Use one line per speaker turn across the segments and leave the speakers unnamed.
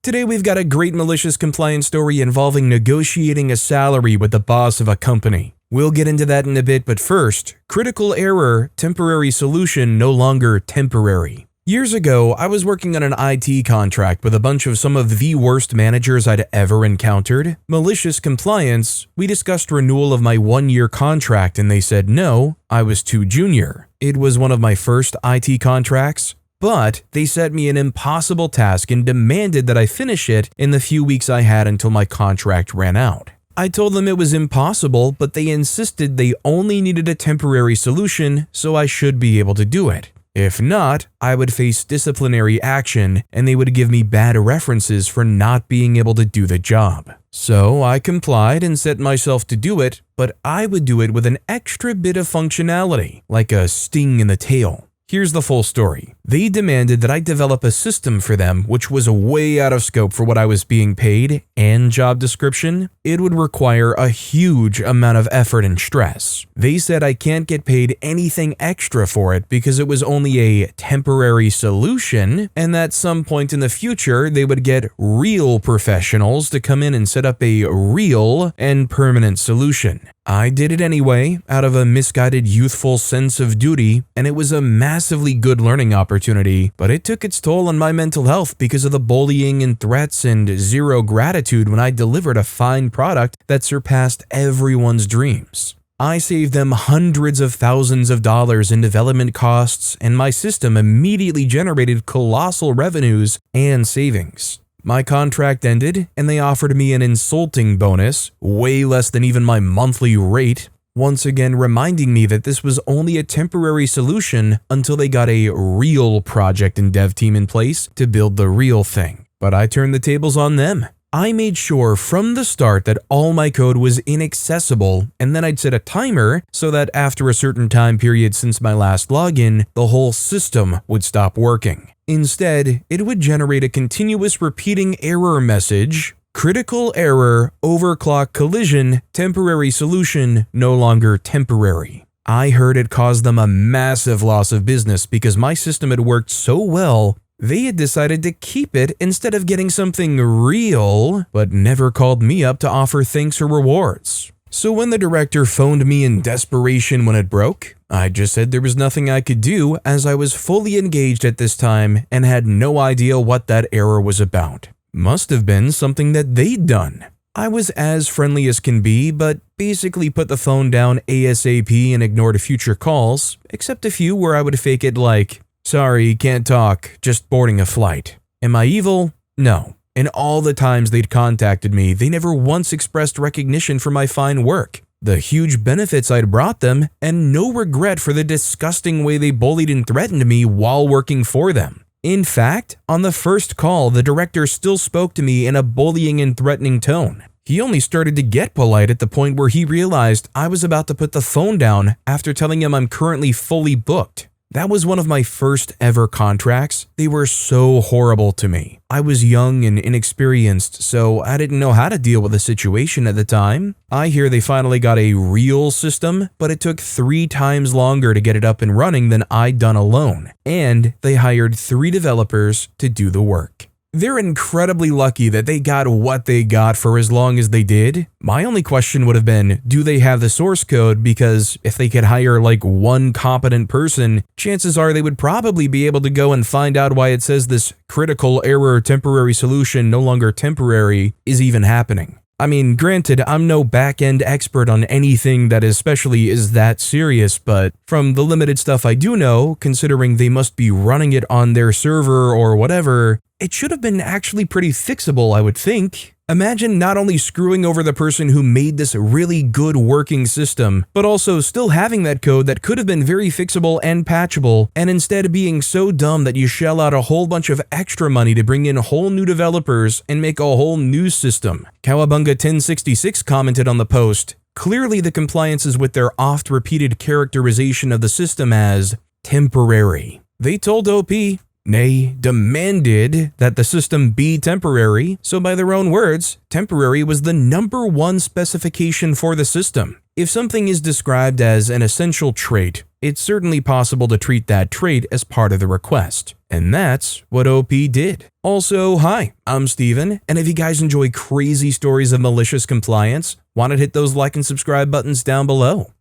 Today we've got a great malicious compliance story involving negotiating a salary with the boss of a company. We'll get into that in a bit, but first, critical error, temporary solution, no longer temporary. Years ago, I was working on an IT contract with a bunch of some of the worst managers I'd ever encountered. Malicious compliance, we discussed renewal of my 1-year contract and they said no, I was too junior. It was one of my first IT contracts. But they set me an impossible task and demanded that I finish it in the few weeks I had until my contract ran out. I told them it was impossible, but they insisted they only needed a temporary solution, so I should be able to do it. If not, I would face disciplinary action and they would give me bad references for not being able to do the job. So I complied and set myself to do it, but I would do it with an extra bit of functionality, like a sting in the tail. Here's the full story. They demanded that I develop a system for them which was way out of scope for what I was being paid and job description. It would require a huge amount of effort and stress. They said I can't get paid anything extra for it because it was only a temporary solution and that at some point in the future they would get real professionals to come in and set up a real and permanent solution. I did it anyway, out of a misguided youthful sense of duty, and it was a massively good learning opportunity, but it took its toll on my mental health because of the bullying and threats and zero gratitude when I delivered a fine product that surpassed everyone's dreams. I saved them hundreds of thousands of dollars in development costs, and my system immediately generated colossal revenues and savings. My contract ended, and they offered me an insulting bonus, way less than even my monthly rate, once again reminding me that this was only a temporary solution until they got a real project and dev team in place to build the real thing. But I turned the tables on them. I made sure from the start that all my code was inaccessible, and then I'd set a timer so that after a certain time period since my last login, the whole system would stop working. Instead, it would generate a continuous repeating error message, critical error, overclock collision, temporary solution, no longer temporary. I heard it caused them a massive loss of business because my system had worked so well, they had decided to keep it instead of getting something real, but never called me up to offer thanks or rewards. So when the director phoned me in desperation when it broke, I just said there was nothing I could do as I was fully engaged at this time and had no idea what that error was about. Must have been something that they'd done. I was as friendly as can be, but basically put the phone down ASAP and ignored future calls, except a few where I would fake it like, "Sorry, can't talk, just boarding a flight." Am I evil? No. In all the times they'd contacted me, they never once expressed recognition for my fine work, the huge benefits I'd brought them, and no regret for the disgusting way they bullied and threatened me while working for them. In fact, on the first call, the director still spoke to me in a bullying and threatening tone. He only started to get polite at the point where he realized I was about to put the phone down after telling him I'm currently fully booked. That was one of my first ever contracts. They were so horrible to me. I was young and inexperienced, so I didn't know how to deal with the situation at the time. I hear they finally got a real system, but it took 3 times longer to get it up and running than I'd done alone. And they hired 3 developers to do the work. They're incredibly lucky that they got what they got for as long as they did. My only question would have been, do they have the source code? Because if they could hire like one competent person, chances are they would probably be able to go and find out why it says this critical error temporary solution no longer temporary is even happening. I mean, granted, I'm no back-end expert on anything that especially is that serious, but from the limited stuff I do know, considering they must be running it on their server or whatever, it should have been actually pretty fixable, I would think. Imagine not only screwing over the person who made this really good working system, but also still having that code that could have been very fixable and patchable, and instead being so dumb that you shell out a whole bunch of extra money to bring in whole new developers and make a whole new system. Cowabunga 1066 commented on the post, "Clearly the compliance is with their oft-repeated characterization of the system as temporary. They told OP, nay, demanded that the system be temporary, so by their own words, temporary was the #1 specification for the system. If something is described as an essential trait, it's certainly possible to treat that trait as part of the request. And that's what OP did. Also, hi, I'm Steven, and if you guys enjoy crazy stories of malicious compliance, why not hit those like and subscribe buttons down below?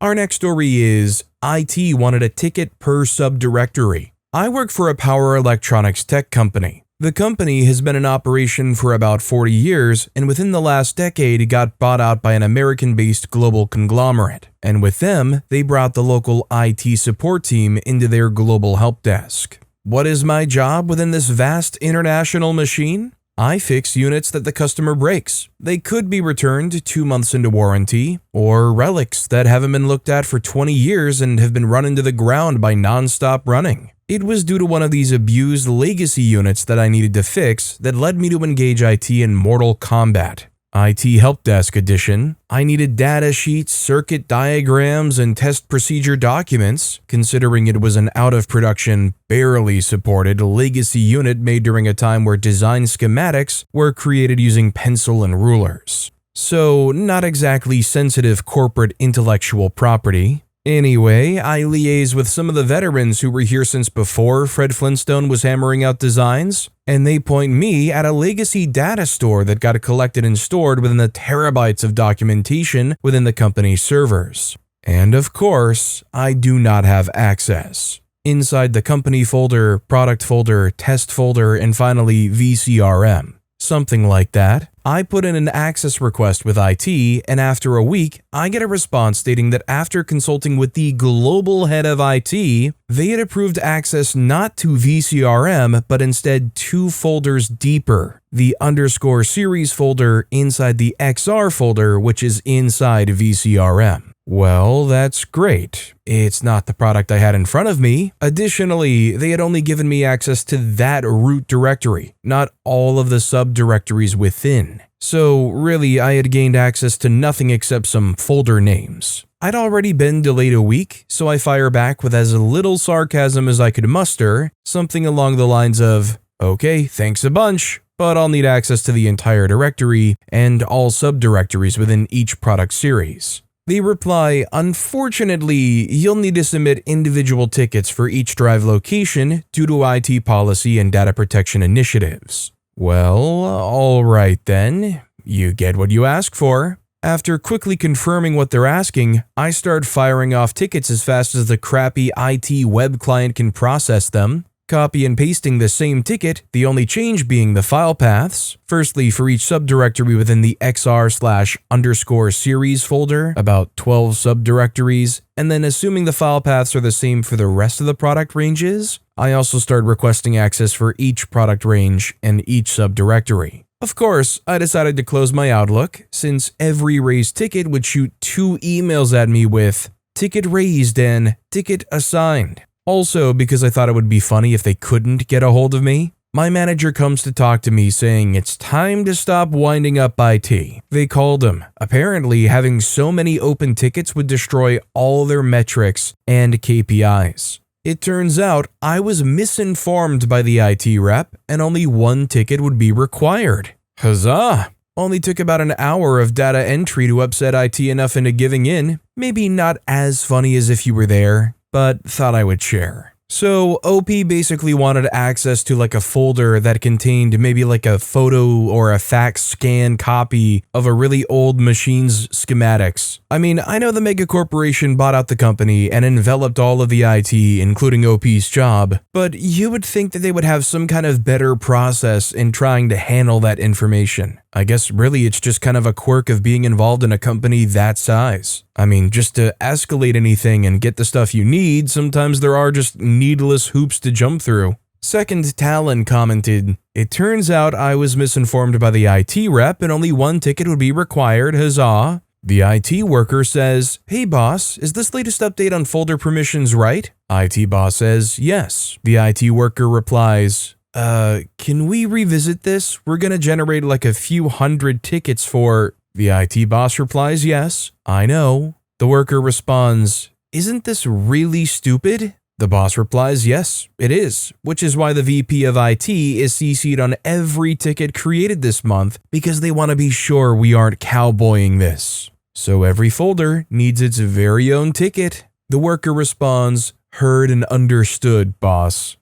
Our next story is IT wanted a ticket per subdirectory. I work for a power electronics tech company. The company has been in operation for about 40 years, and within the last decade it got bought out by an American-based global conglomerate. And with them, they brought the local IT support team into their global help desk. What is my job within this vast international machine? I fix units that the customer breaks. They could be returned 2 months into warranty, or relics that haven't been looked at for 20 years and have been run into the ground by non-stop running. It was due to one of these abused legacy units that I needed to fix that led me to engage IT in Mortal Kombat. IT Help Desk Edition. I needed data sheets, circuit diagrams, and test procedure documents, considering it was an out-of-production, barely supported legacy unit made during a time where design schematics were created using pencil and rulers. So, not exactly sensitive corporate intellectual property. Anyway, I liaise with some of the veterans who were here since before Fred Flintstone was hammering out designs, and they point me at a legacy data store that got collected and stored within the terabytes of documentation within the company's servers. And of course, I do not have access. Inside the company folder, product folder, test folder, and finally VCRM. Something like that. I put in an access request with IT, and after a week, I get a response stating that after consulting with the global head of IT, they had approved access not to VCRM, but instead 2 folders deeper. The _series folder inside the XR folder, which is inside VCRM. Well, that's great. It's not the product I had in front of me. Additionally, they had only given me access to that root directory, not all of the subdirectories within. So really, I had gained access to nothing except some folder names. I'd already been delayed a week, so I fire back with as little sarcasm as I could muster, something along the lines of, "Okay, thanks a bunch, but I'll need access to the entire directory and all subdirectories within each product series." They reply, "Unfortunately, you'll need to submit individual tickets for each drive location due to IT policy and data protection initiatives." Well, alright then. You get what you ask for. After quickly confirming what they're asking, I start firing off tickets as fast as the crappy IT web client can process them. Copy and pasting the same ticket, the only change being the file paths. Firstly, for each subdirectory within the XR/_series folder, about 12 subdirectories, and then assuming the file paths are the same for the rest of the product ranges, I also start requesting access for each product range and each subdirectory. Of course, I decided to close my Outlook, since every raised ticket would shoot 2 emails at me with "ticket raised" and "ticket assigned." Also, because I thought it would be funny if they couldn't get a hold of me, my manager comes to talk to me saying it's time to stop winding up IT. They called him. Apparently, having so many open tickets would destroy all their metrics and KPIs. It turns out I was misinformed by the IT rep, and only 1 ticket would be required. Huzzah! Only took about an hour of data entry to upset IT enough into giving in. Maybe not as funny as if you were there, but thought I would share. So OP basically wanted access to like a folder that contained maybe like a photo or a fax scan copy of a really old machine's schematics. I mean, I know the mega corporation bought out the company and enveloped all of the IT, including OP's job, but you would think that they would have some kind of better process in trying to handle that information. I guess really it's just kind of a quirk of being involved in a company that size. I mean, just to escalate anything and get the stuff you need, sometimes there are just needless hoops to jump through. Second, Talon commented, "It turns out I was misinformed by the IT rep and only 1 ticket would be required, huzzah." The IT worker says, "Hey boss, is this latest update on folder permissions right?" IT boss says, "Yes." The IT worker replies, can we revisit this? We're gonna generate like a few hundred tickets for..." The IT boss replies, "Yes, I know." The worker responds, "Isn't this really stupid?" The boss replies, "Yes, it is," which is why the VP of IT is CC'd on every ticket created this month, because they want to be sure we aren't cowboying this. So every folder needs its very own ticket. The worker responds, "Heard and understood, boss."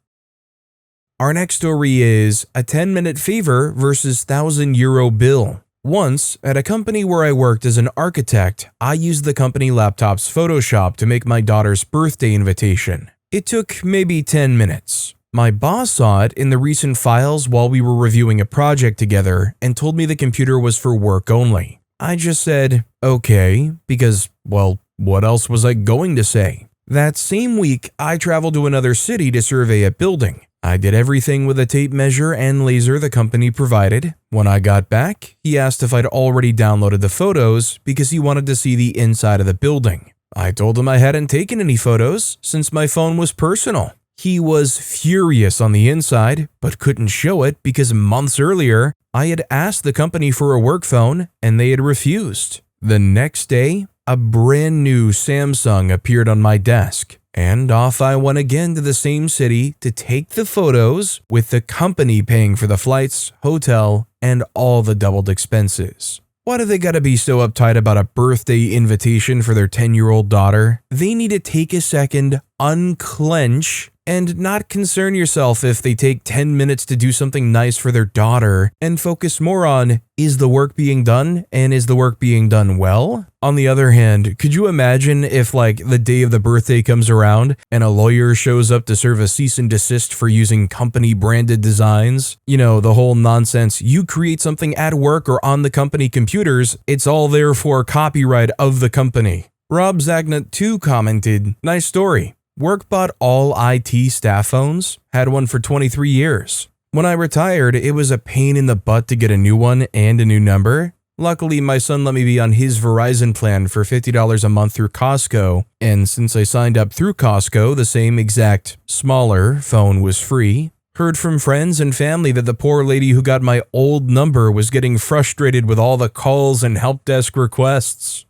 Our next story is a 10-minute favor versus €1,000 bill. Once, at a company where I worked as an architect, I used the company laptop's Photoshop to make my daughter's birthday invitation. It took maybe 10 minutes. My boss saw it in the recent files while we were reviewing a project together and told me the computer was for work only. I just said, okay, because, well, what else was I going to say? That same week, I traveled to another city to survey a building. I did everything with a tape measure and laser the company provided. When I got back, he asked if I'd already downloaded the photos because he wanted to see the inside of the building. I told him I hadn't taken any photos since my phone was personal. He was furious on the inside, but couldn't show it because months earlier, I had asked the company for a work phone and they had refused. The next day, a brand new Samsung appeared on my desk. And off I went again to the same city to take the photos, with the company paying for the flights, hotel, and all the doubled expenses. Why do they gotta be so uptight about a birthday invitation for their 10-year-old daughter? They need to take a second, unclench, and not concern yourself if they take 10 minutes to do something nice for their daughter and focus more on, is the work being done and is the work being done well? On the other hand, could you imagine if the day of the birthday comes around and a lawyer shows up to serve a cease and desist for using company branded designs? You know, the whole nonsense, you create something at work or on the company computers, it's all there for copyright of the company. Rob Zagnut too commented, nice story. Work bought all IT staff phones, had one for 23 years. When I retired, it was a pain in the butt to get a new one and a new number. Luckily, my son let me be on his Verizon plan for $50 a month through Costco, and since I signed up through Costco, the same exact, smaller phone was free. Heard from friends and family that the poor lady who got my old number was getting frustrated with all the calls and help desk requests.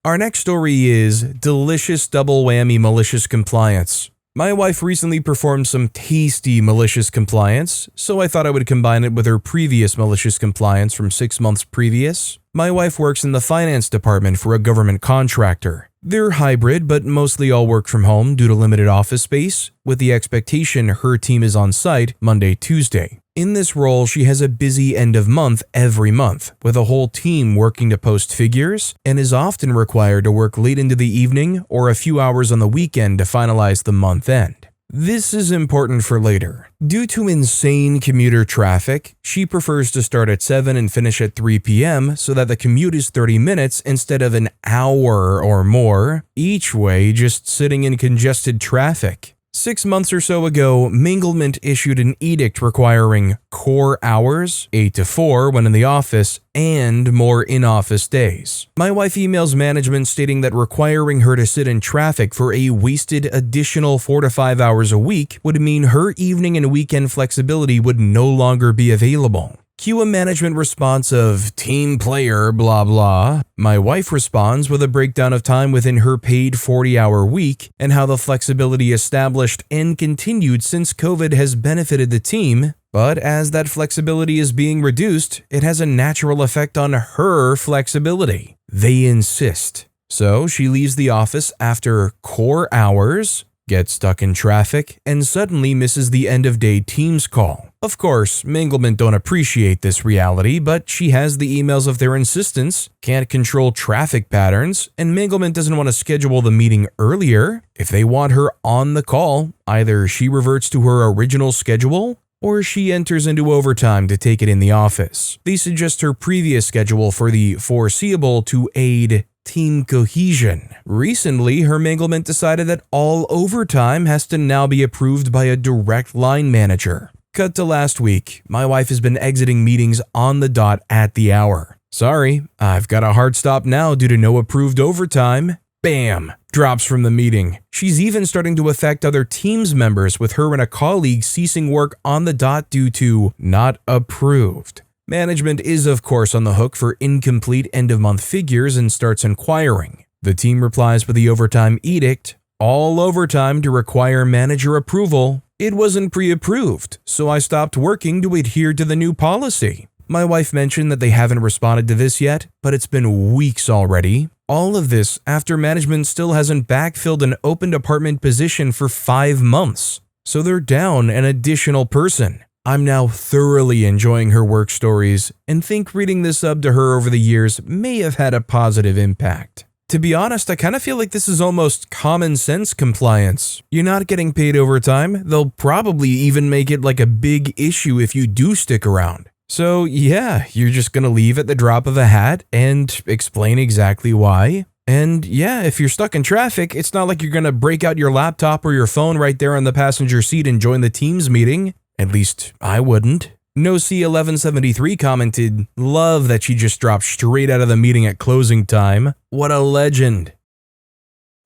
Our next story is delicious double whammy malicious compliance. My wife recently performed some tasty malicious compliance, so I thought I would combine it with her previous malicious compliance from 6 months previous. My wife works in the finance department for a government contractor. They're hybrid, but mostly all work from home due to limited office space, with the expectation her team is on site Monday, Tuesday. In this role, she has a busy end of month every month, with a whole team working to post figures, and is often required to work late into the evening or a few hours on the weekend to finalize the month end. This is important for later. Due to insane commuter traffic, she prefers to start at 7 and finish at 3 p.m. so that the commute is 30 minutes instead of an hour or more, each way just sitting in congested traffic. 6 months or so ago, Minglement issued an edict requiring core hours, 8 to 4 when in the office, and more in-office days. My wife emails management stating that requiring her to sit in traffic for a wasted additional 4 to 5 hours a week would mean her evening and weekend flexibility would no longer be available. Cue a management response of team player blah blah. My wife responds with a breakdown of time within her paid 40-hour week and how the flexibility established and continued since COVID has benefited the team, but as that flexibility is being reduced, it has a natural effect on her flexibility. They insist. So she leaves the office after core hours, gets stuck in traffic, and suddenly misses the end-of-day Teams call. Of course, Minglement don't appreciate this reality, but she has the emails of their insistence, can't control traffic patterns, and Minglement doesn't want to schedule the meeting earlier. If they want her on the call, either she reverts to her original schedule, or she enters into overtime to take it in the office. They suggest her previous schedule for the foreseeable to aid team cohesion. Recently, her Minglement decided that all overtime has to now be approved by a direct line manager. Cut to last week, my wife has been exiting meetings on the dot at the hour. Sorry, I've got a hard stop now due to no approved overtime. Bam! Drops from the meeting. She's even starting to affect other team's members, with her and a colleague ceasing work on the dot due to not approved. Management is of course on the hook for incomplete end-of-month figures and starts inquiring. The team replies with the overtime edict, all overtime to require manager approval. It wasn't pre-approved, so I stopped working to adhere to the new policy. My wife mentioned that they haven't responded to this yet, but it's been weeks already. All of this after management still hasn't backfilled an open department position for 5 months. So they're down an additional person. I'm now thoroughly enjoying her work stories and think reading this up to her over the years may have had a positive impact. To be honest, I kind of feel like this is almost common sense compliance. You're not getting paid overtime, they'll probably even make it like a big issue if you do stick around. So yeah, you're just gonna leave at the drop of a hat and explain exactly why. And yeah, if you're stuck in traffic, it's not like you're gonna break out your laptop or your phone right there on the passenger seat and join the Teams meeting. At least I wouldn't. No C1173 commented, "Love that she just dropped straight out of the meeting at closing time. What a legend."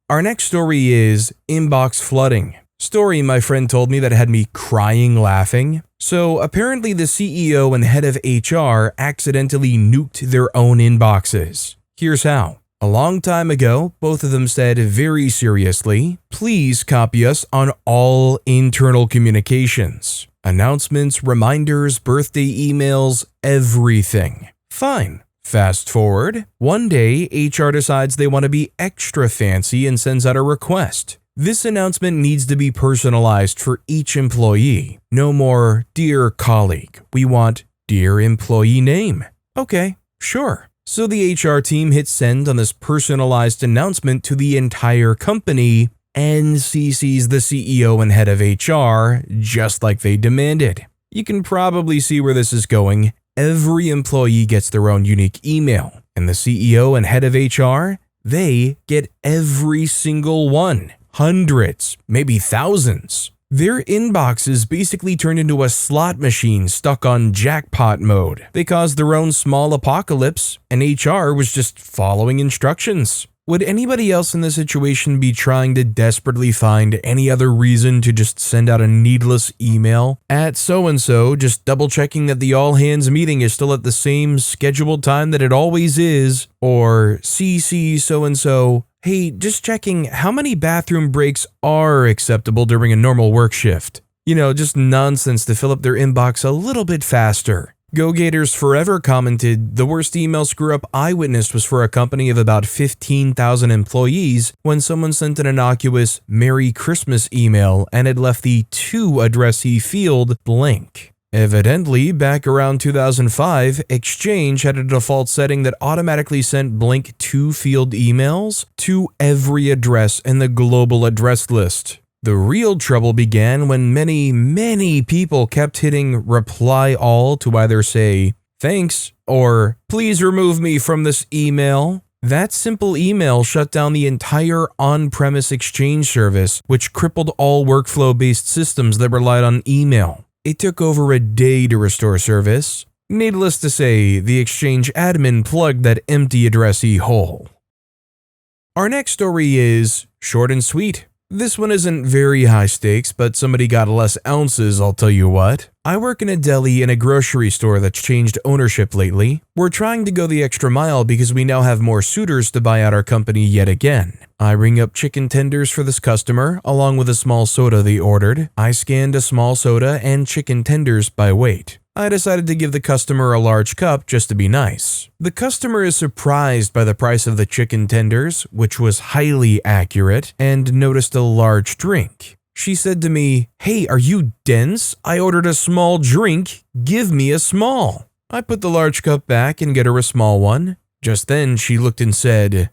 Our next story is inbox flooding. Story my friend told me that had me crying laughing. So apparently the CEO and head of HR accidentally nuked their own inboxes. Here's how. A long time ago, both of them said very seriously, "Please copy us on all internal communications. Announcements, reminders, birthday emails, everything." Fine. Fast forward. One day, HR decides they want to be extra fancy and sends out a request. This announcement needs to be personalized for each employee. No more, "Dear colleague." We want, "Dear employee name." Okay, sure. So the HR team hits send on this personalized announcement to the entire company and CCs the CEO and head of HR just like they demanded. You can probably see where this is going. Every employee gets their own unique email, and the CEO and head of HR, they get every single one. Hundreds, maybe thousands. Their inboxes basically turned into a slot machine stuck on jackpot mode. They caused their own small apocalypse, and HR was just following instructions. Would anybody else in this situation be trying to desperately find any other reason to just send out a needless email at so-and-so, just double-checking that the all-hands meeting is still at the same scheduled time that it always is, or CC so-and-so, "Hey, just checking how many bathroom breaks are acceptable during a normal work shift?" You know, just nonsense to fill up their inbox a little bit faster. Go Gators Forever commented, "The worst email screw-up I witnessed was for a company of about 15,000 employees when someone sent an innocuous Merry Christmas email and had left the to addressee field blank." Evidently, back around 2005, Exchange had a default setting that automatically sent blank to field emails to every address in the global address list. The real trouble began when many people kept hitting reply all to either say, "Thanks," or "Please remove me from this email." That simple email shut down the entire on-premise Exchange service, which crippled all workflow-based systems that relied on email. It took over a day to restore service. Needless to say, the Exchange admin plugged that empty addressee hole. Our next story is short and sweet. This one isn't very high stakes, but somebody got less ounces, I'll tell you what. I work in a deli and a grocery store that's changed ownership lately. We're trying to go the extra mile because we now have more suitors to buy out our company yet again. I ring up chicken tenders for this customer, along with a small soda they ordered. I scanned a small soda and chicken tenders by weight. I decided to give the customer a large cup just to be nice. The customer is surprised by the price of the chicken tenders, which was highly accurate, and noticed a large drink. She said to me, "Hey, are you dense? I ordered a small drink. Give me a small." I put the large cup back and get her a small one. Just then, she looked and said,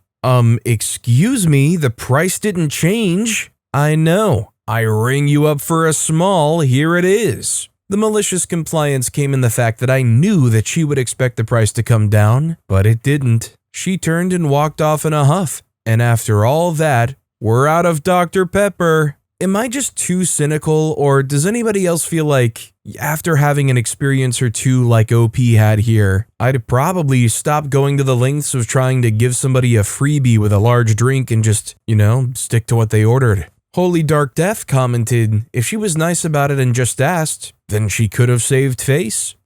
"Excuse me, the price didn't change." "I know. I ring you up for a small. Here it is." The malicious compliance came in the fact that I knew that she would expect the price to come down, but it didn't. She turned and walked off in a huff. And after all that, we're out of Dr. Pepper. Am I just too cynical, or does anybody else feel like, after having an experience or two like OP had here, I'd probably stop going to the lengths of trying to give somebody a freebie with a large drink and just, stick to what they ordered? Holy Dark Death commented, "If she was nice about it and just asked, then she could have saved face."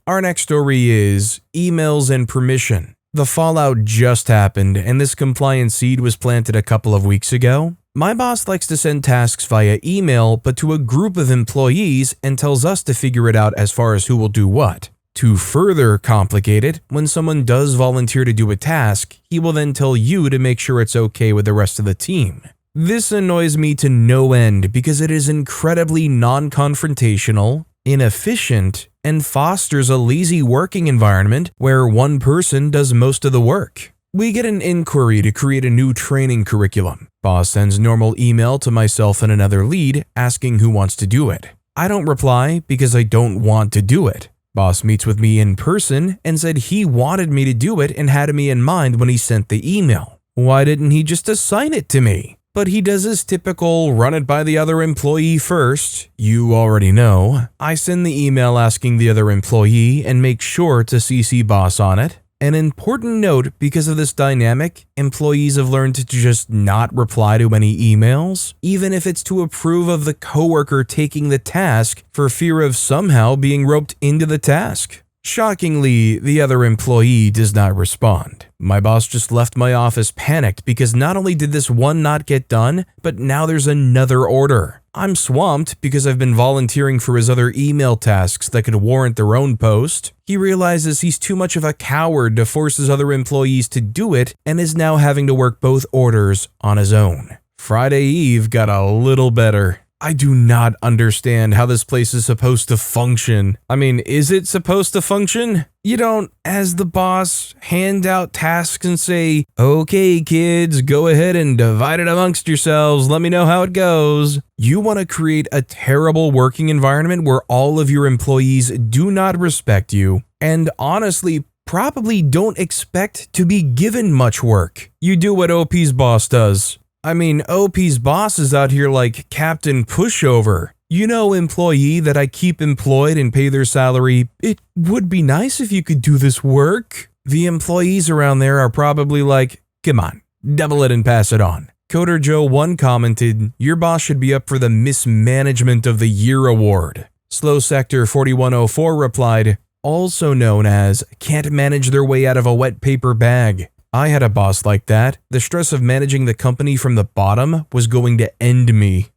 Our next story is emails and permission. The fallout just happened, and this compliance seed was planted a couple of weeks ago. My boss likes to send tasks via email, but to a group of employees, and tells us to figure it out as far as who will do what. To further complicate it, when someone does volunteer to do a task, he will then tell you to make sure it's okay with the rest of the team. This annoys me to no end because it is incredibly non-confrontational, inefficient, and fosters a lazy working environment where one person does most of the work. We get an inquiry to create a new training curriculum. Boss sends normal email to myself and another lead asking who wants to do it. I don't reply because I don't want to do it. Boss meets with me in person and said he wanted me to do it and had me in mind when he sent the email. Why didn't he just assign it to me? But he does his typical run it by the other employee first. You already know. I send the email asking the other employee and make sure to CC boss on it. An important note, because of this dynamic, employees have learned to just not reply to any emails, even if it's to approve of the coworker taking the task for fear of somehow being roped into the task. Shockingly, the other employee does not respond. My boss just left my office panicked because not only did this one not get done, but now there's another order. I'm swamped because I've been volunteering for his other email tasks that could warrant their own post. He realizes he's too much of a coward to force his other employees to do it and is now having to work both orders on his own. Friday Eve got a little better. I do not understand how this place is supposed to function. I mean, is it supposed to function? You don't, as the boss, hand out tasks and say, "Okay, kids, go ahead and divide it amongst yourselves. Let me know how it goes." You want to create a terrible working environment where all of your employees do not respect you and honestly probably don't expect to be given much work. You do what OP's boss does. I mean, OP's boss is out here like Captain Pushover. You know, employee that I keep employed and pay their salary. It would be nice if you could do this work. The employees around there are probably like, come on, double it and pass it on. Coder Joe 1 commented, your boss should be up for the Mismanagement of the Year award. Slow Sector 4104 replied, also known as can't manage their way out of a wet paper bag. I had a boss like that. The stress of managing the company from the bottom was going to end me.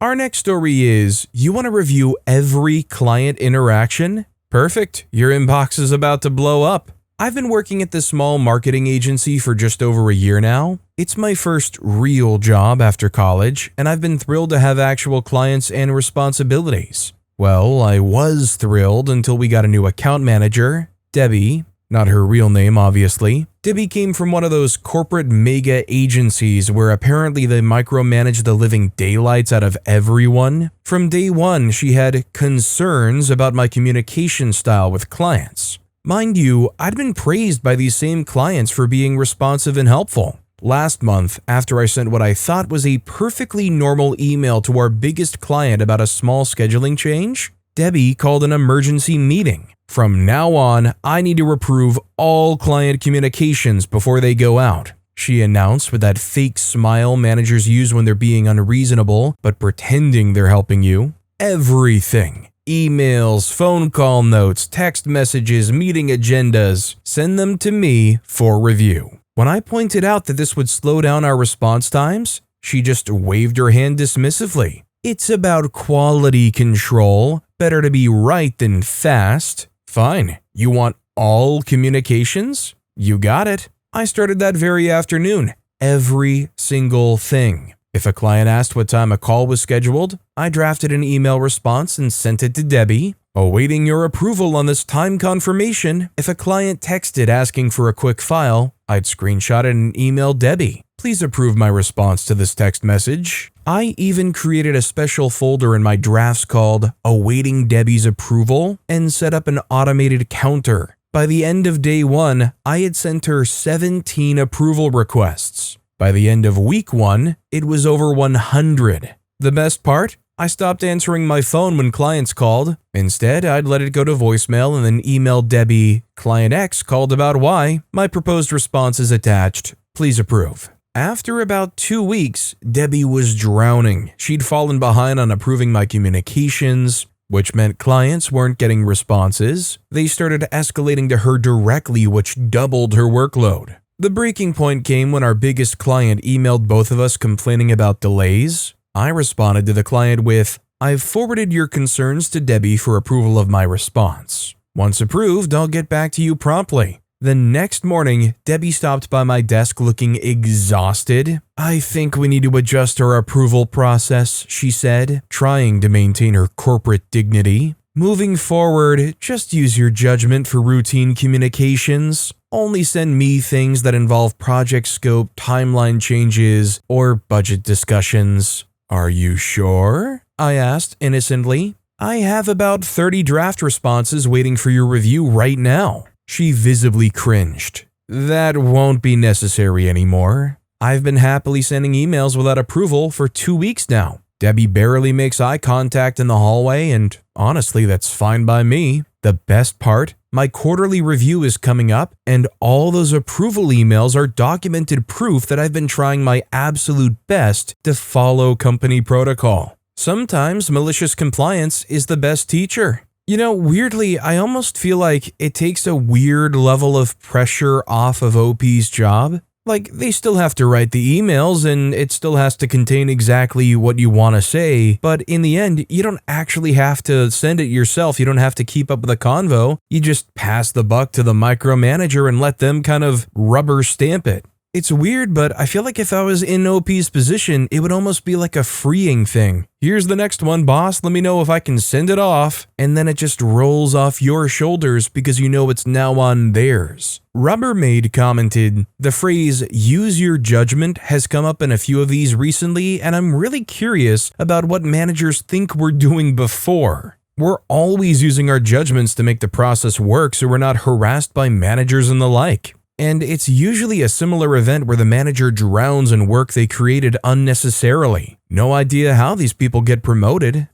Our next story is, you want to review every client interaction? Perfect, your inbox is about to blow up. I've been working at this small marketing agency for just over a year now. It's my first real job after college, and I've been thrilled to have actual clients and responsibilities. Well, I was thrilled until we got a new account manager, Debbie. Not her real name, obviously. Debbie came from one of those corporate mega agencies where apparently they micromanage the living daylights out of everyone. From day one, she had concerns about my communication style with clients. Mind you, I'd been praised by these same clients for being responsive and helpful. Last month, after I sent what I thought was a perfectly normal email to our biggest client about a small scheduling change, Debbie called an emergency meeting. From now on, I need to approve all client communications before they go out, she announced with that fake smile managers use when they're being unreasonable but pretending they're helping you. Everything. Emails, phone call notes, text messages, meeting agendas. Send them to me for review. When I pointed out that this would slow down our response times, she just waved her hand dismissively. It's about quality control. Better to be right than fast. Fine. You want all communications? You got it. I started that very afternoon. Every single thing. If a client asked what time a call was scheduled, I drafted an email response and sent it to Debbie. Awaiting your approval on this time confirmation. If a client texted asking for a quick file, I'd screenshot it and email Debbie. Please approve my response to this text message. I even created a special folder in my drafts called Awaiting Debbie's Approval and set up an automated counter. By the end of day one, I had sent her 17 approval requests. By the end of week one, it was over 100. The best part? I stopped answering my phone when clients called. Instead, I'd let it go to voicemail and then email Debbie, Client X called about Y. My proposed response is attached. Please approve. After about 2 weeks, Debbie was drowning. She'd fallen behind on approving my communications, which meant clients weren't getting responses. They started escalating to her directly, which doubled her workload. The breaking point came when our biggest client emailed both of us complaining about delays. I responded to the client with, I've forwarded your concerns to Debbie for approval of my response. Once approved, I'll get back to you promptly. The next morning, Debbie stopped by my desk looking exhausted. I think we need to adjust our approval process, she said, trying to maintain her corporate dignity. Moving forward, just use your judgment for routine communications. Only send me things that involve project scope, timeline changes, or budget discussions. Are you sure? I asked innocently. I have about 30 draft responses waiting for your review right now. She visibly cringed. That won't be necessary anymore. I've been happily sending emails without approval for 2 weeks now. Debbie barely makes eye contact in the hallway, and honestly, that's fine by me. The best part, my quarterly review is coming up, and all those approval emails are documented proof that I've been trying my absolute best to follow company protocol. Sometimes malicious compliance is the best teacher. You know, weirdly, I almost feel like it takes a weird level of pressure off of OP's job. Like, they still have to write the emails and it still has to contain exactly what you want to say, but in the end, you don't actually have to send it yourself. You don't have to keep up with the convo. You just pass the buck to the micromanager and let them kind of rubber stamp it. It's weird, but I feel like if I was in OP's position, it would almost be like a freeing thing. Here's the next one, boss. Let me know if I can send it off. And then it just rolls off your shoulders because you know it's now on theirs. Rubbermaid commented, the phrase, use your judgment, has come up in a few of these recently, and I'm really curious about what managers think we're doing before. We're always using our judgments to make the process work so we're not harassed by managers and the like. And it's usually a similar event where the manager drowns in work they created unnecessarily. No idea how these people get promoted.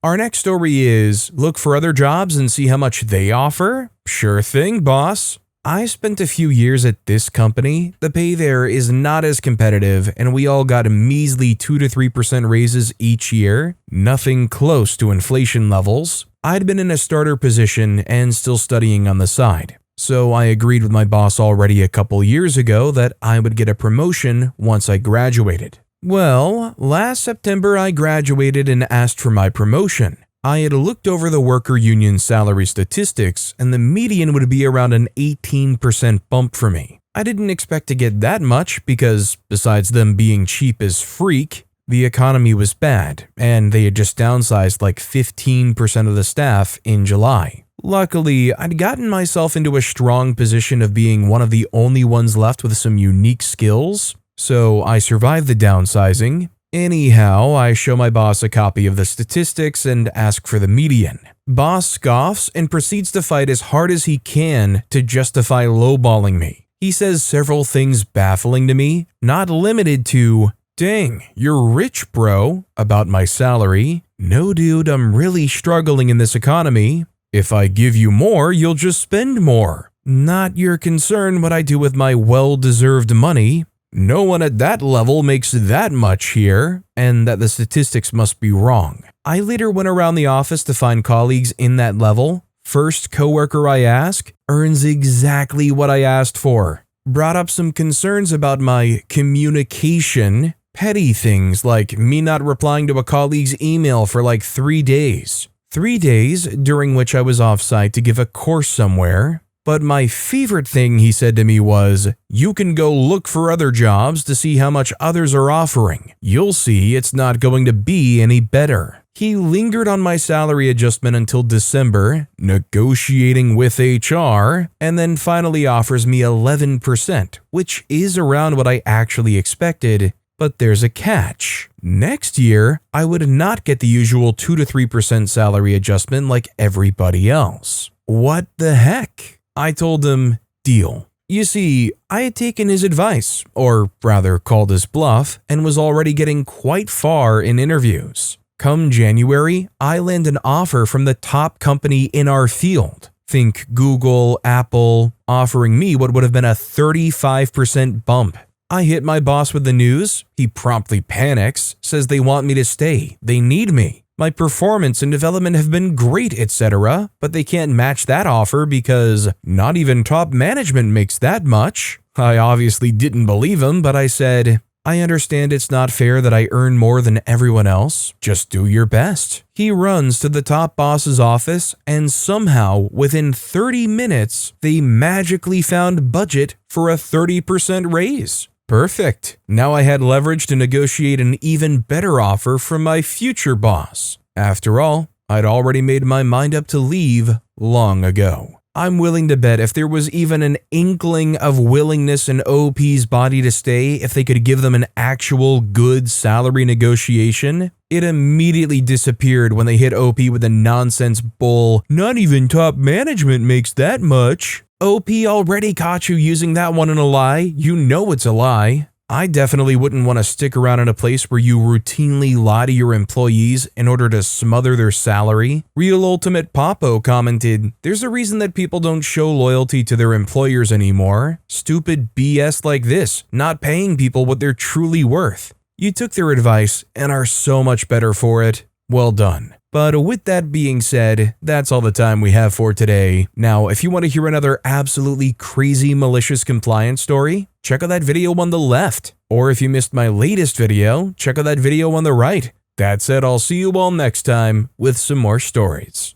Our next story is, look for other jobs and see how much they offer? Sure thing, boss. I spent a few years at this company. The pay there is not as competitive, and we all got measly 2 to 3% raises each year. Nothing close to inflation levels. I'd been in a starter position and still studying on the side. So I agreed with my boss already a couple years ago that I would get a promotion once I graduated. Well, last September I graduated and asked for my promotion. I had looked over the worker union salary statistics, and the median would be around an 18% bump for me. I didn't expect to get that much because, besides them being cheap as freak, the economy was bad, and they had just downsized like 15% of the staff in July. Luckily, I'd gotten myself into a strong position of being one of the only ones left with some unique skills, so I survived the downsizing. Anyhow, I show my boss a copy of the statistics and ask for the median. Boss scoffs and proceeds to fight as hard as he can to justify lowballing me. He says several things baffling to me, not limited to, dang, you're rich, bro, about my salary. No, dude, I'm really struggling in this economy. If I give you more, you'll just spend more. Not your concern what I do with my well-deserved money. No one at that level makes that much here, and that the statistics must be wrong. I later went around the office to find colleagues in that level. First coworker I ask earns exactly what I asked for. Brought up some concerns about my communication, petty things like me not replying to a colleague's email for like 3 days. 3 days during which I was off-site to give a course somewhere. But my favorite thing he said to me was, you can go look for other jobs to see how much others are offering. You'll see it's not going to be any better. He lingered on my salary adjustment until December, negotiating with HR, and then finally offers me 11%, which is around what I actually expected. But there's a catch. Next year, I would not get the usual 2 to 3% salary adjustment like everybody else. What the heck? I told him, deal. You see, I had taken his advice, or rather called his bluff, and was already getting quite far in interviews. Come January, I land an offer from the top company in our field. Think Google, Apple, offering me what would have been a 35% bump. I hit my boss with the news. He promptly panics, says they want me to stay. They need me. My performance and development have been great, etc., but they can't match that offer because not even top management makes that much. I obviously didn't believe him, but I said, I understand it's not fair that I earn more than everyone else. Just do your best. He runs to the top boss's office, and somehow, within 30 minutes, they magically found budget for a 30% raise. Perfect. Now I had leverage to negotiate an even better offer from my future boss. After all, I'd already made my mind up to leave long ago. I'm willing to bet if there was even an inkling of willingness in OP's body to stay, if they could give them an actual good salary negotiation, it immediately disappeared when they hit OP with a nonsense bull, "Not even top management makes that much." OP already caught you using that one in a lie. You know it's a lie. I definitely wouldn't want to stick around in a place where you routinely lie to your employees in order to smother their salary. Real Ultimate Popo commented, "There's a reason that people don't show loyalty to their employers anymore. Stupid BS like this, not paying people what they're truly worth. You took their advice and are so much better for it. Well done." But with that being said, that's all the time we have for today. Now, if you want to hear another absolutely crazy malicious compliance story, check out that video on the left. Or if you missed my latest video, check out that video on the right. That said, I'll see you all next time with some more stories.